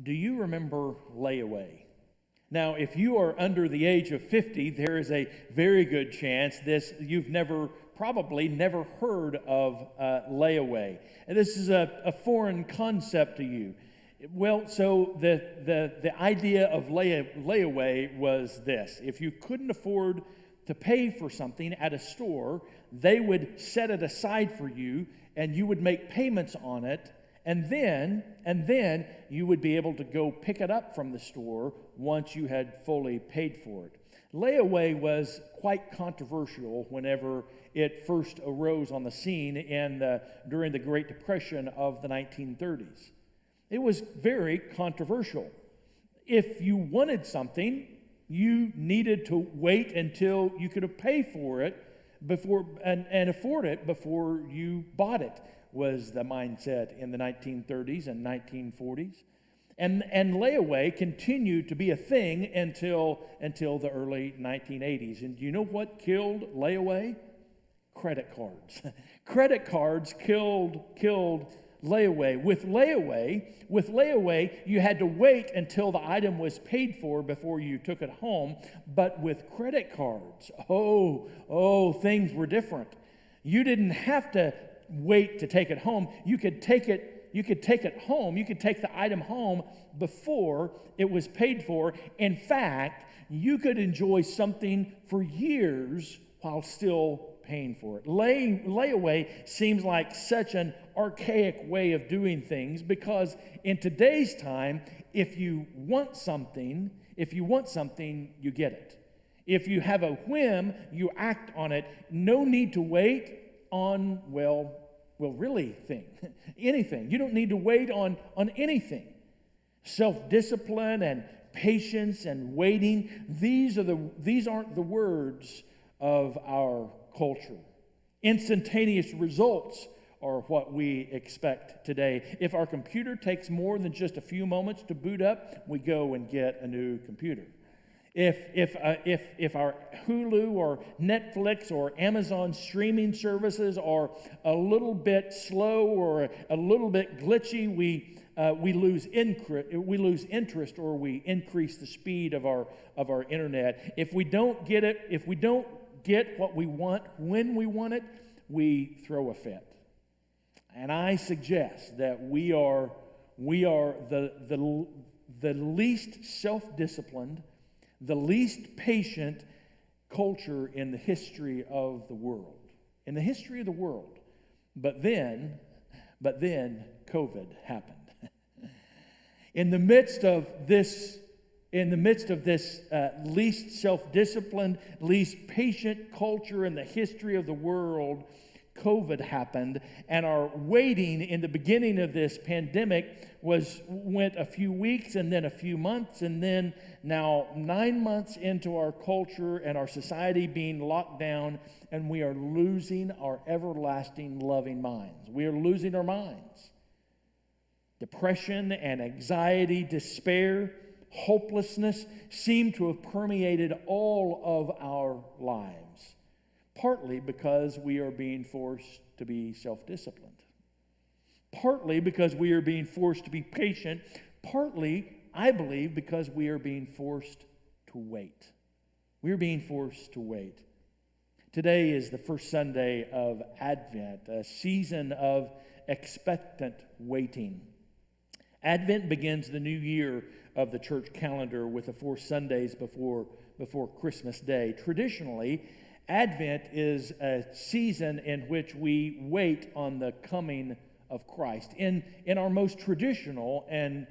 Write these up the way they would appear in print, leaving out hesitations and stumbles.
Do you remember layaway? Now, if you are under the age of 50, there is a very good chance you've probably never heard of layaway. And this is a foreign concept to you. Well, so the idea of layaway was this. If you couldn't afford to pay for something at a store, they would set it aside for you, and you would make payments on it, and then you would be able to go pick it up from the store once you had fully paid for it. Layaway was quite controversial whenever it first arose on the scene during the Great Depression of the 1930s. It was very controversial. If you wanted something, you needed to wait until you could pay for it and afford it before you bought it, was the mindset in the 1930s and 1940s. And layaway continued to be a thing until the early 1980s. And do you know what killed layaway? Credit cards. Credit cards killed layaway. With layaway, you had to wait until the item was paid for before you took it home. But with credit cards, things were different. You didn't have to wait to take it home. You could take it home. You could take the item home before it was paid for. In fact, you could enjoy something for years while still paying for it. Layaway seems like such an archaic way of doing things, because in today's time, if you want something, you get it. If you have a whim, you act on it. No need to wait on, anything. You don't need to wait on anything. Self-discipline and patience and waiting, these aren't the words of our culture. Instantaneous results are what we expect today. If our computer takes more than just a few moments to boot up, we go and get a new computer. If our Hulu or Netflix or Amazon streaming services are a little bit slow or a little bit glitchy, we lose interest, or we increase the speed of our internet. If we don't get what we want when we want it, we throw a fit. And I suggest that we are the least self-disciplined, the least patient culture in the history of the world. In the history of the world. But then COVID happened. In the midst of this least self-disciplined, least patient culture in the history of the world, COVID happened, and our waiting in the beginning of this pandemic went a few weeks, and then a few months, and then now 9 months into our culture and our society being locked down, and we are losing our everlasting loving minds. We are losing our minds. Depression and anxiety, despair, hopelessness seem to have permeated all of our lives, partly because we are being forced to be self-disciplined, partly because we are being forced to be patient, partly, I believe, because we are being forced to wait. We are being forced to wait. Today is the first Sunday of Advent, a season of expectant waiting. Advent begins the new year of the church calendar with the 4 Sundays before Christmas Day. Traditionally, Advent is a season in which we wait on the coming of Christ. In our most traditional and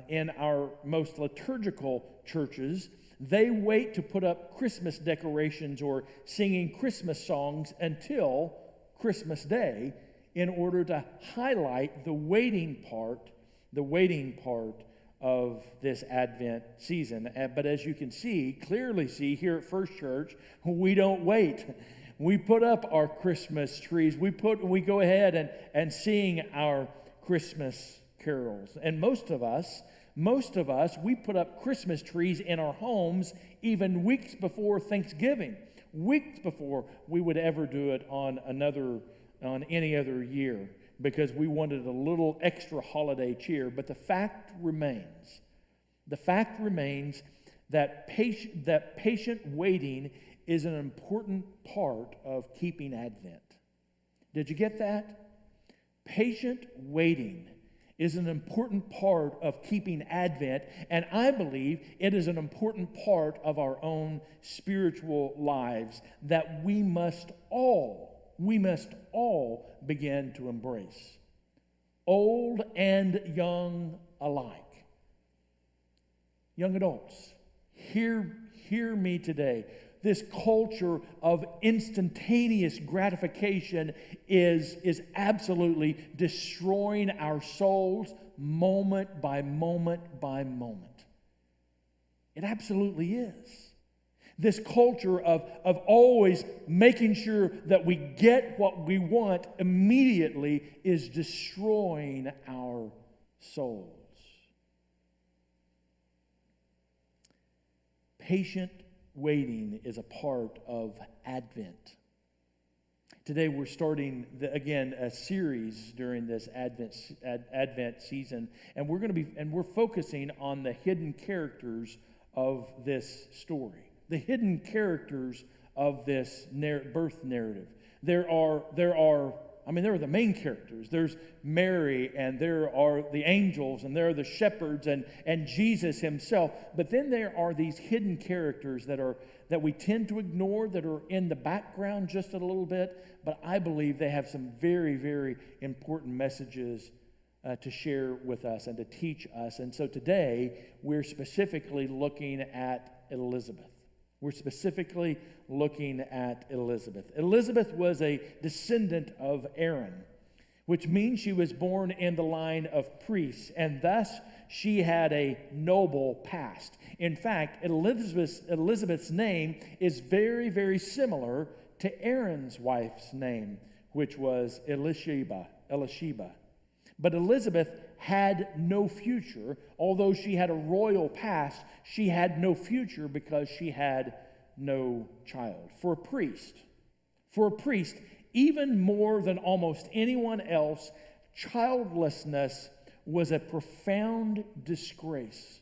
in our most liturgical churches, they wait to put up Christmas decorations or singing Christmas songs until Christmas Day in order to highlight the waiting part of this Advent season. But as you can clearly see here at First Church, we don't wait. We put up our Christmas trees. We go ahead and sing our Christmas carols. And most of us, we put up Christmas trees in our homes even weeks before Thanksgiving, weeks before we would ever do it on any other year. because we wanted a little extra holiday cheer. But the fact remains that patient waiting is an important part of keeping Advent. Did you get that? Patient waiting is an important part of keeping Advent, and I believe it is an important part of our own spiritual lives that we must all begin to embrace, old and young alike. Young adults, hear me today. This culture of instantaneous gratification is absolutely destroying our souls moment by moment by moment. It absolutely is. This culture of always making sure that we get what we want immediately is destroying our souls. Patient waiting is a part of Advent. Today we're starting again a series during this Advent season, and we're focusing on the hidden characters of this story, the hidden characters of this birth narrative. There are the main characters. There's Mary, and there are the angels, and there are the shepherds, and Jesus himself. But then there are these hidden characters that we tend to ignore, that are in the background just a little bit. But I believe they have some very, very important messages to share with us and to teach us. And so today we're specifically looking at Elizabeth. We're specifically looking at Elizabeth. Elizabeth was a descendant of Aaron, which means she was born in the line of priests, and thus she had a noble past. In fact, Elizabeth's name is very, very similar to Aaron's wife's name, which was Elisheba. But Elizabeth had no future. Although she had a royal past, she had no future because she had no child. For a priest, even more than almost anyone else, childlessness was a profound disgrace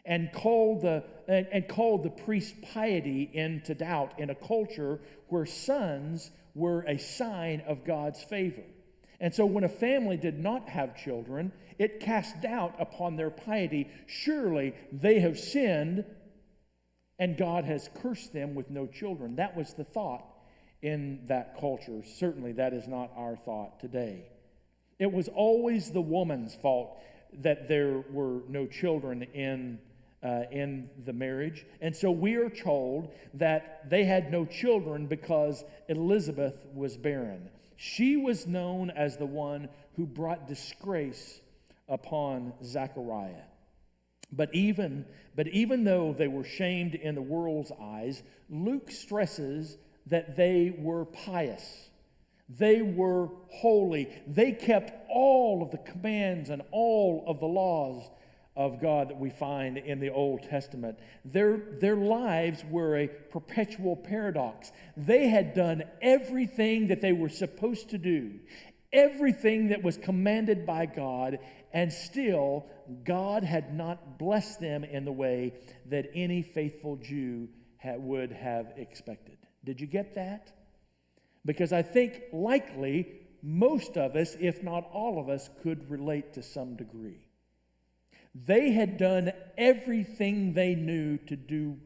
and called the priest's piety into doubt in a culture where sons were a sign of God's favor. And so when a family did not have children, it cast doubt upon their piety. Surely they have sinned, and God has cursed them with no children. That was the thought in that culture. Certainly that is not our thought today. It was always the woman's fault that there were no children in the marriage. And so we are told that they had no children because Elizabeth was barren. She was known as the one who brought disgrace upon Zechariah. But even though they were shamed in the world's eyes, Luke stresses that they were pious. They were holy. They kept all of the commands and all of the laws of God that we find in the Old Testament. Their lives were a perpetual paradox. They had done everything that they were supposed to do, everything that was commanded by God, and still God had not blessed them in the way that any faithful Jew would have expected. Did you get that? Because I think likely most of us, if not all of us, could relate to some degree. They had done everything they knew to do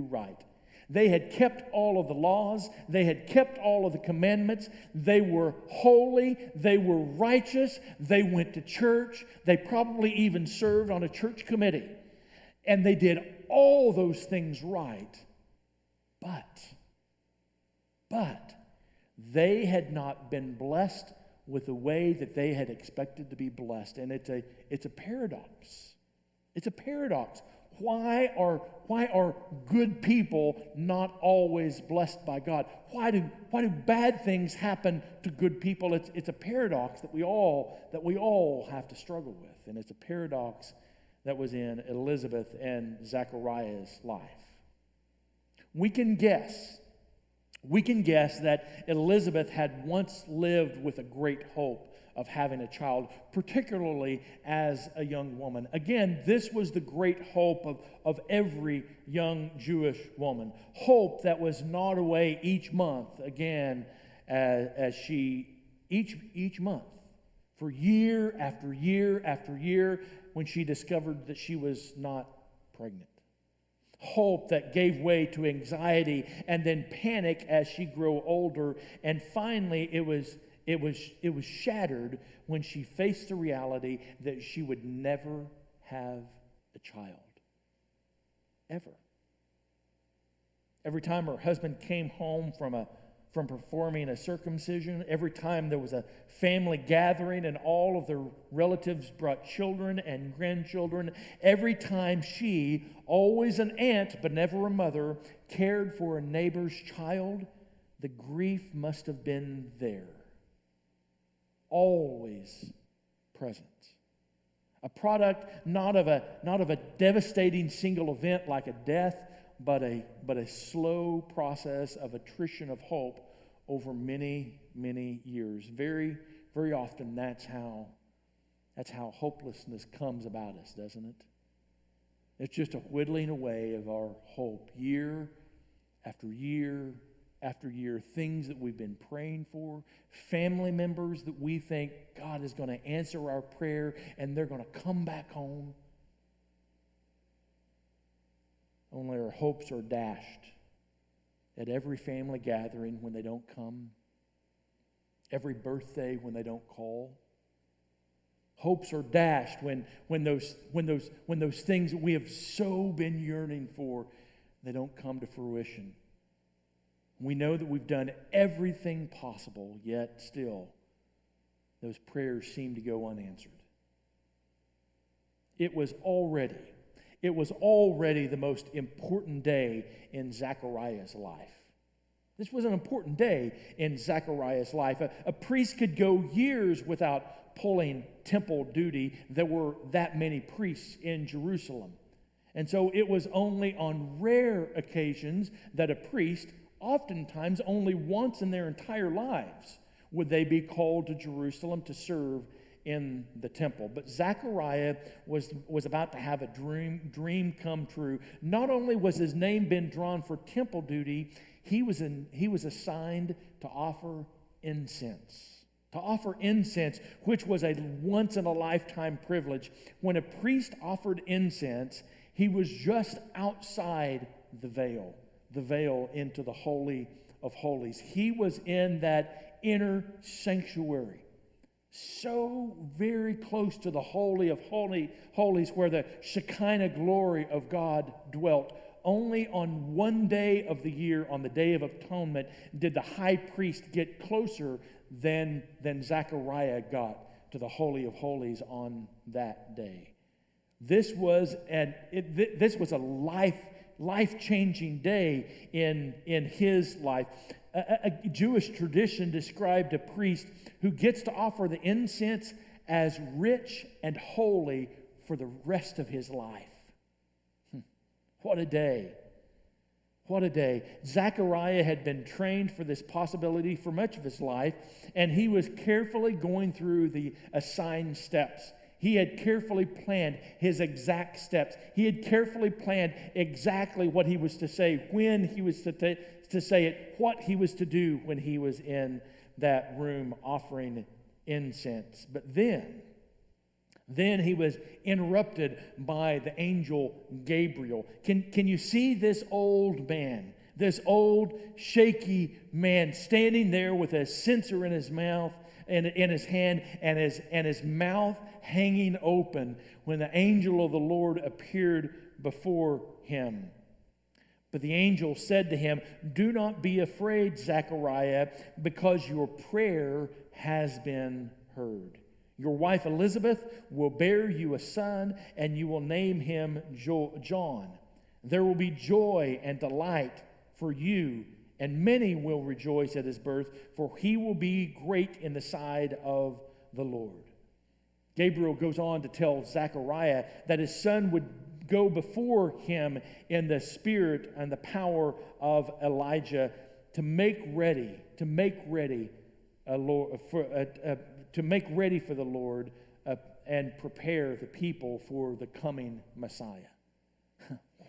right. They had kept all of the laws. They had kept all of the commandments. They were holy. They were righteous. They went to church. They probably even served on a church committee. And they did all those things right. But they had not been blessed with the way that they had expected to be blessed. And it's a paradox. It's a paradox. Why are good people not always blessed by God? Why do bad things happen to good people? It's a paradox that we all have to struggle with, and it's a paradox that was in Elizabeth and Zechariah's life. We can guess we can guess that Elizabeth had once lived with a great hope of having a child, particularly as a young woman. Again, this was the great hope of every young Jewish woman. Hope that was gnawed away each month, again, as she, each month, for year after year after year, when she discovered that she was not pregnant. Hope that gave way to anxiety and then panic as she grew older. And finally, it was shattered when she faced the reality that she would never have a child. Ever. Every time her husband came home from performing a circumcision, every time there was a family gathering and all of their relatives brought children and grandchildren, every time she, always an aunt but never a mother, cared for a neighbor's child, the grief must have been there. Always present. A product not of a devastating single event like a death, but a slow process of attrition of hope over many, many years. Very, very often that's how hopelessness comes about us, doesn't it? It's just a whittling away of our hope, year after year after year. Things that we've been praying for, family members that we think God is going to answer our prayer and they're going to come back home. Only our hopes are dashed at every family gathering when they don't come, every birthday when they don't call. Hopes are dashed when those things that we have so been yearning for, they don't come to fruition. We know that we've done everything possible, yet still those prayers seem to go unanswered. It was already the most important day in Zechariah's life. This was an important day in Zechariah's life. A priest could go years without pulling temple duty. There were that many priests in Jerusalem. And so it was only on rare occasions that a priest, oftentimes only once in their entire lives, would they be called to Jerusalem to serve in the temple. But Zechariah was about to have a dream come true. Not only was his name been drawn for temple duty, he was assigned to offer incense. To offer incense, which was a once-in-a-lifetime privilege. When a priest offered incense, he was just outside the veil into the Holy of Holies. He was in that inner sanctuary, so very close to the Holy of Holies, where the Shekinah glory of God dwelt. Only on one day of the year, on the Day of Atonement, did the high priest get closer than Zechariah got to the Holy of Holies on that day. This was a life-changing day in his life. A Jewish tradition described a priest who gets to offer the incense as rich and holy for the rest of his life. What a day. What a day. Zechariah had been trained for this possibility for much of his life, and he was carefully going through the assigned steps. He had carefully planned his exact steps. He had carefully planned exactly what he was to say, when he was to say it, what he was to do when he was in that room offering incense. But then he was interrupted by the angel Gabriel. Can you see this old man, this old shaky man standing there with a censer in his mouth, in his hand, and his mouth hanging open when the angel of the Lord appeared before him? But the angel said to him, "Do not be afraid, Zechariah, because your prayer has been heard. Your wife Elizabeth will bear you a son, and you will name him John. There will be joy and delight for you, and many will rejoice at his birth, for he will be great in the sight of the Lord." Gabriel goes on to tell Zechariah that his son would go before him in the spirit and the power of Elijah to make ready for the Lord and prepare the people for the coming Messiah.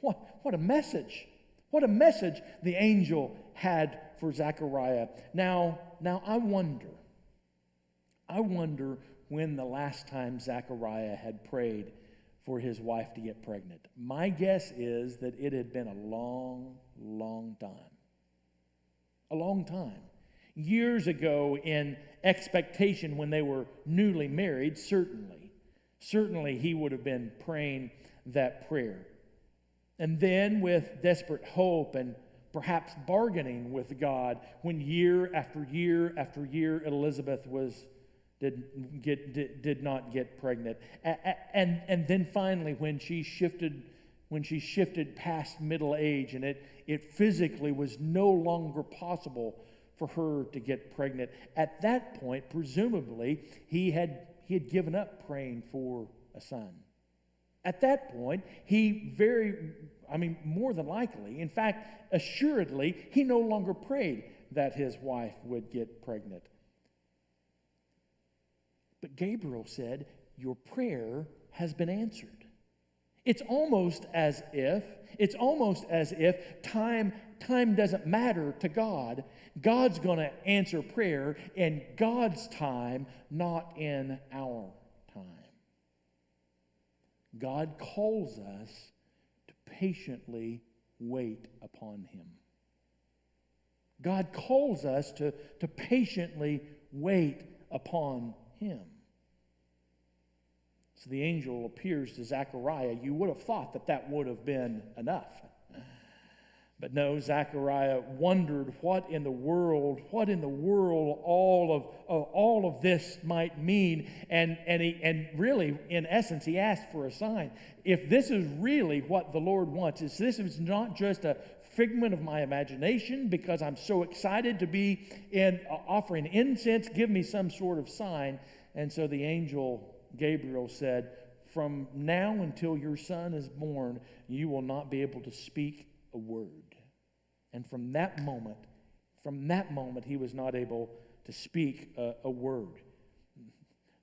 What a message! What a message the angel had for Zechariah. Now I wonder when the last time Zechariah had prayed for his wife to get pregnant. My guess is that it had been a long, long time. A long time. Years ago, in expectation when they were newly married, certainly he would have been praying that prayer. And then with desperate hope and perhaps bargaining with God, when year after year after year Elizabeth did not get pregnant, and then finally when she shifted past middle age and it physically was no longer possible for her to get pregnant, at that point presumably he had given up praying for a son. At that point, more than likely, in fact, assuredly, he no longer prayed that his wife would get pregnant. But Gabriel said, your prayer has been answered. It's almost as if time doesn't matter to God. God's going to answer prayer in God's time, not in our time. God calls us to patiently wait upon Him. God calls us to patiently wait upon Him. So the angel appears to Zechariah. You would have thought that would have been enough. But no, Zechariah wondered what in the world all of this might mean. And really, in essence, he asked for a sign. If this is really what the Lord wants, if this is not just a figment of my imagination because I'm so excited to be offering incense, give me some sort of sign. And so the angel Gabriel said, from now until your son is born, you will not be able to speak a word. And from that moment, he was not able to speak a word.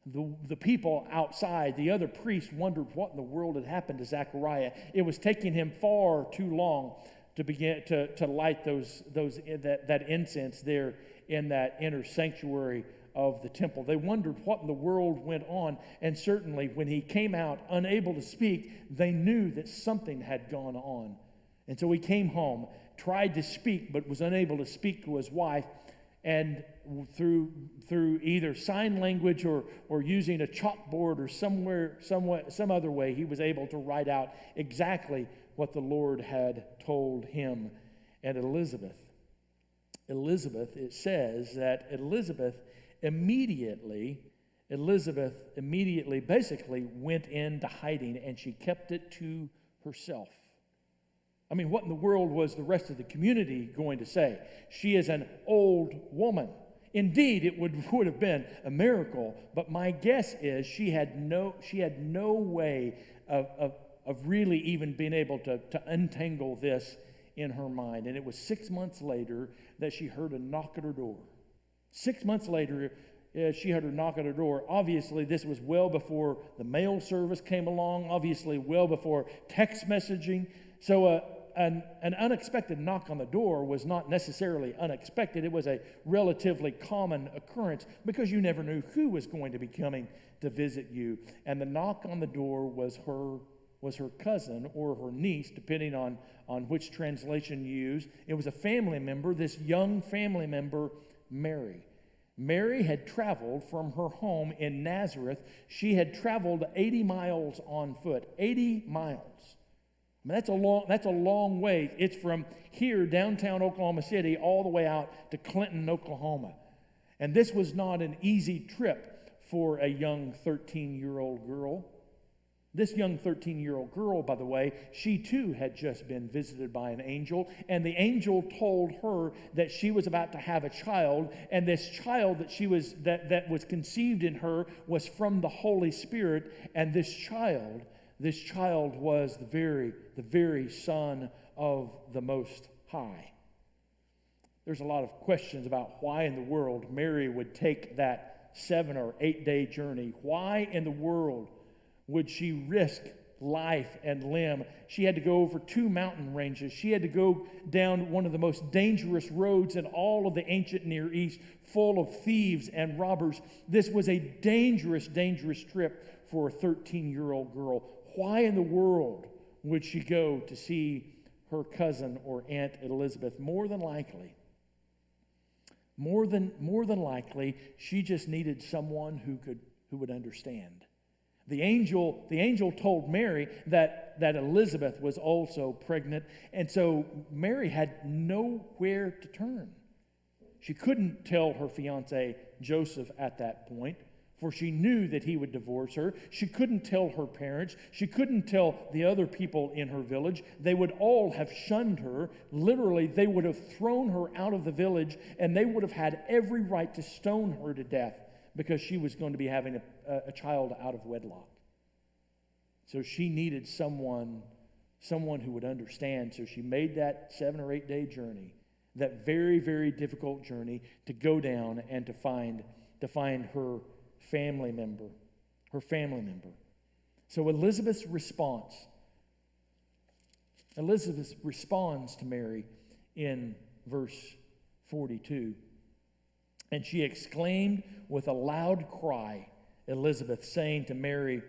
The people outside, the other priests, wondered what in the world had happened to Zechariah. It was taking him far too long to begin to light that incense there in that inner sanctuary of the temple. They wondered what in the world went on, and certainly when he came out unable to speak, they knew that something had gone on. And so he came home, tried to speak, but was unable to speak to his wife, and through either sign language or using a chalkboard or some other way, he was able to write out exactly what the Lord had told him. And Elizabeth, it says that Elizabeth immediately basically went into hiding, and she kept it to herself. I mean, what in the world was the rest of the community going to say? She is an old woman. Indeed, it would have been a miracle, but my guess is she had no way of really even being able to untangle this in her mind. And it was 6 months later that she heard a knock at her door. 6 months later, she heard her knock at her door. Obviously, this was well before the mail service came along, obviously well before text messaging. So an unexpected knock on the door was not necessarily unexpected. It was a relatively common occurrence because you never knew who was going to be coming to visit you. And the knock on the door was her cousin or her niece, depending on which translation you use. It was a family member, this young family member, Mary. Mary had traveled from her home in Nazareth. She had traveled 80 miles on foot. 80 miles. I mean, that's a long way. It's from here, downtown Oklahoma City, all the way out to Clinton, Oklahoma. And this was not an easy trip for a young 13-year-old girl. This young 13-year-old girl, by the way, she too had just been visited by an angel, and the angel told her that she was about to have a child, and this child that was conceived in her was from the Holy Spirit, and this child was the very Son of the Most High. There's a lot of questions about why in the world Mary would take that 7 or 8 day journey. Why in the world would she risk life and limb? She had to go over 2 mountain ranges. She had to go down one of the most dangerous roads in all of the ancient Near East, full of thieves and robbers. This was a dangerous, dangerous trip for a 13-year-old girl. Why in the world would she go to see her cousin or Aunt Elizabeth? More than likely, she just needed someone who would understand. The angel told Mary that Elizabeth was also pregnant, and so Mary had nowhere to turn. She couldn't tell her fiancé Joseph at that point, for she knew that he would divorce her. She couldn't tell her parents. She couldn't tell the other people in her village. They would all have shunned her. Literally, they would have thrown her out of the village, and they would have had every right to stone her to death because she was going to be having a child out of wedlock. So she needed someone who would understand. So she made that 7 or 8 day journey, that very, very difficult journey, to go down and to find her family member. So Elizabeth responds to Mary in verse 42. And she exclaimed with a loud cry, Elizabeth, saying to Mary,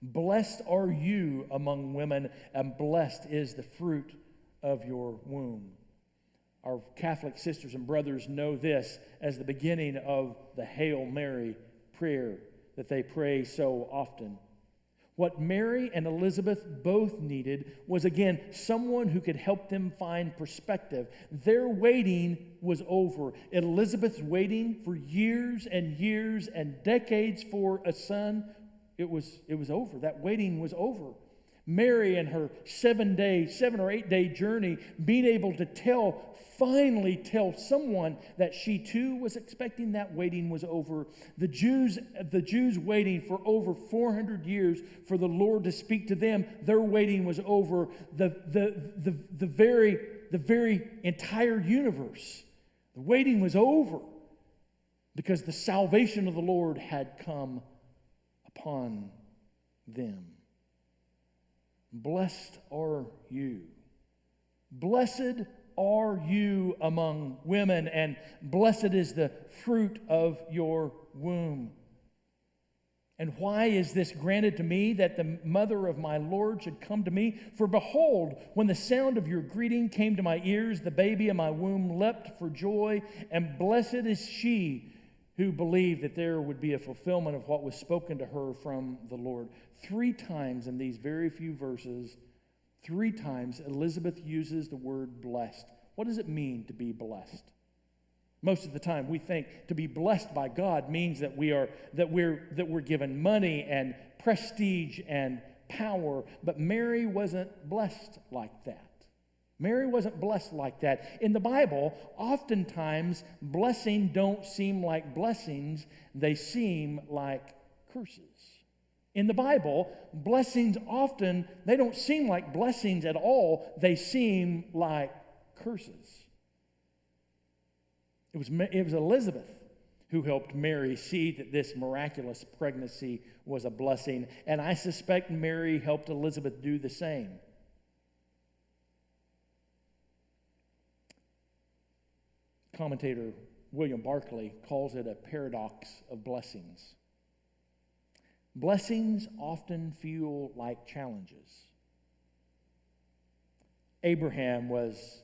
"Blessed are you among women, and blessed is the fruit of your womb." Our Catholic sisters and brothers know this as the beginning of the Hail Mary prayer that they pray so often. What Mary and Elizabeth both needed was, again, someone who could help them find perspective. Their waiting was over. Elizabeth's waiting for years and years and decades for a son, it was over. That waiting was over. Mary and her 7 or 8 day journey, being able to finally tell someone that she too was expecting, that waiting was over. The Jews waiting for over 400 years for the Lord to speak to them, their waiting was over. The very entire universe, the waiting was over because the salvation of the Lord had come upon them. Blessed are you. Blessed are you among women, and blessed is the fruit of your womb. And why is this granted to me, that the mother of my Lord should come to me? For behold, when the sound of your greeting came to my ears, the baby in my womb leapt for joy, and blessed is she who believed that there would be a fulfillment of what was spoken to her from the Lord. 3 times in these very few verses, 3 times Elizabeth uses the word blessed. What does it mean to be blessed? Most of the time we think to be blessed by God means that we're given money and prestige and power, but Mary wasn't blessed like that. Mary wasn't blessed like that. In the Bible, oftentimes blessings don't seem like blessings, they seem like curses. In the Bible, blessings often, they don't seem like blessings at all, they seem like curses. It was Elizabeth who helped Mary see that this miraculous pregnancy was a blessing, and I suspect Mary helped Elizabeth do the same. Commentator William Barclay calls it a paradox of blessings. Blessings often feel like challenges. Abraham was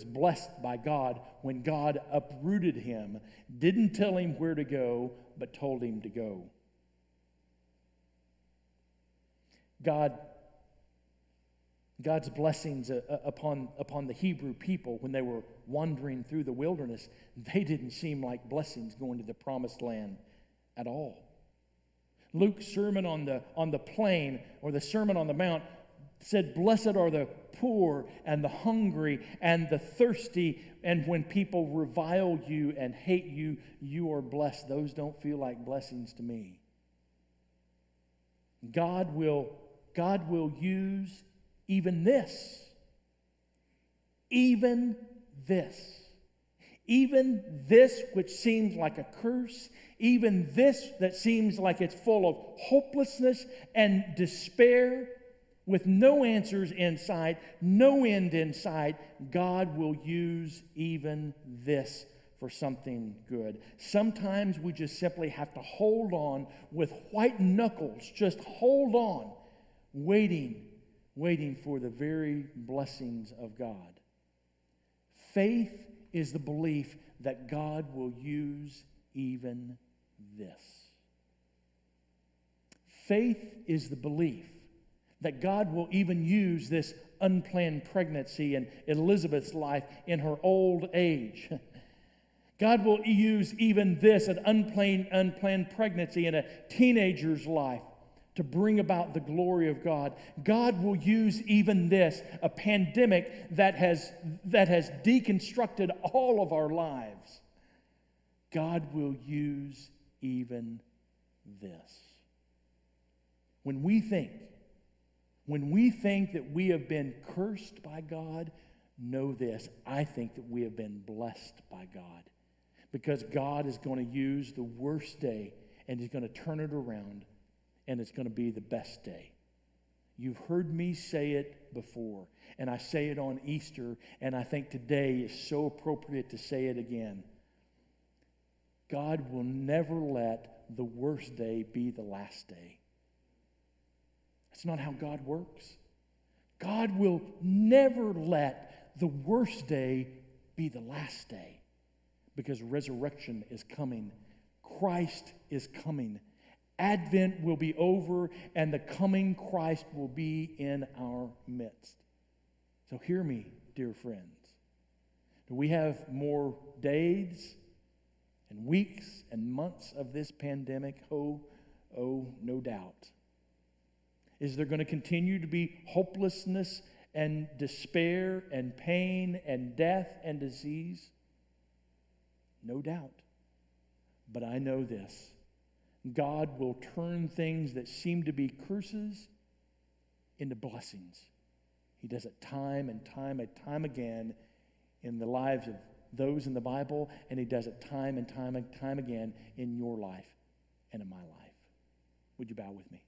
blessed by God when God uprooted him, didn't tell him where to go, but told him to go. God's blessings upon the Hebrew people when they were wandering through the wilderness, they didn't seem like blessings going to the promised land at all. Luke's sermon on the plain, or the Sermon on the Mount, said, "Blessed are the poor and the hungry and the thirsty, and when people revile you and hate you, you are blessed." Those don't feel like blessings to me. God will use even this. Even this which seems like a curse, even this that seems like it's full of hopelessness and despair, with no answers in sight, no end in sight, God will use even this for something good. Sometimes we just simply have to hold on with white knuckles, just hold on, waiting for the very blessings of God. Faith is the belief that God will use even this. Faith is the belief that God will even use this unplanned pregnancy in Elizabeth's life in her old age. God will use even this, an unplanned pregnancy in a teenager's life, to bring about the glory of God. God will use even this, a pandemic that has deconstructed all of our lives. God will use even this. When we think that we have been cursed by God, know this: I think that we have been blessed by God. Because God is going to use the worst day and He's going to turn it around, and it's going to be the best day. You've heard me say it before, and I say it on Easter, and I think today is so appropriate to say it again. God will never let the worst day be the last day. That's not how God works. God will never let the worst day be the last day, because resurrection is coming. Christ is coming. Advent will be over, and the coming Christ will be in our midst. So hear me, dear friends. Do we have more days and weeks and months of this pandemic? Oh, no doubt. Is there going to continue to be hopelessness and despair and pain and death and disease? No doubt. But I know this: God will turn things that seem to be curses into blessings. He does it time and time again in the lives of those in the Bible, and He does it time and time again in your life and in my life. Would you bow with me?